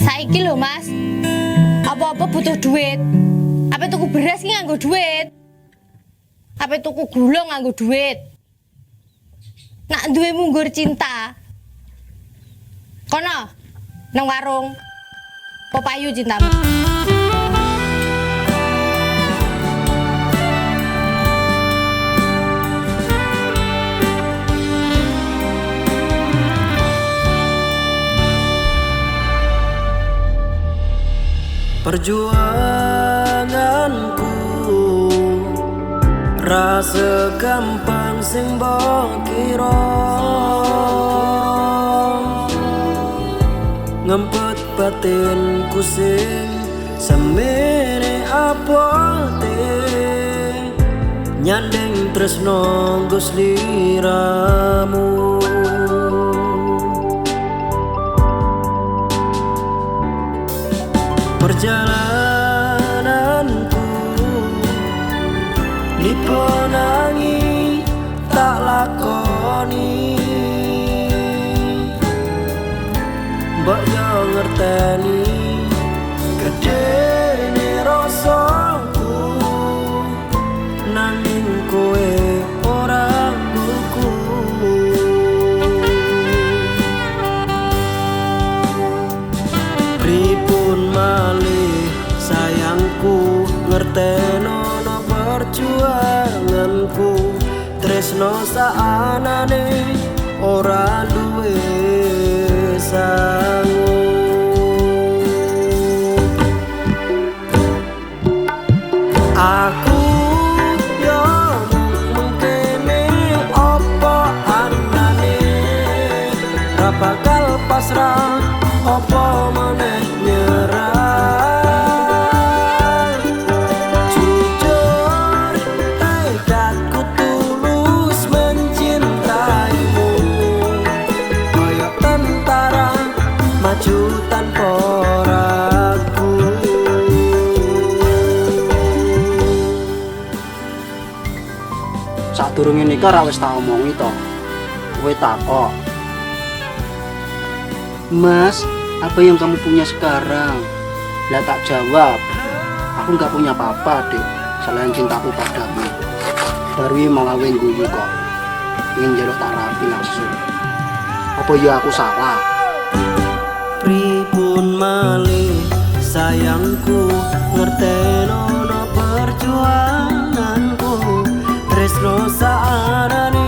Saiki lho Mas, apa-apa butuh duit. Apa tuku beras ki nganggo duit. Apa tuku gula nganggo duit. Nak duwe munggur cinta. Kono nang warung Popayu cintamu. Perjuanganku rasa gampang sing mbok kira, ngempet batinku sing semene abote, nyandeng tresno nggo sliramu. Perjalananku dipenangi tak lakoni, mbok yo ngerteni gedene rasaku, nanging kowe ora buku. Pripun malih sayangku, ngerteno no perjuanganku, tresno saanane ora duwe sangu. Aku yo mung mengkene apa anane, ra bakal pasrah apa maneh nyerah. Jujur tekadku tulus mencintaimu, kaya tentara maju tanpa ragu. Sadurunge nikah ra wis tak omongi to. Kowe takok, Mas, apa yang kamu punya sekarang? Lah tak jawab, aku nggak punya apa-apa deh selain cintaku padamu. Baru mau ngawin guyu kok, ingin jaluk tak rapi langsung. Apa ya aku salah? Pripun malih sayangku, ngerteno no perjuanganku, tresno saanane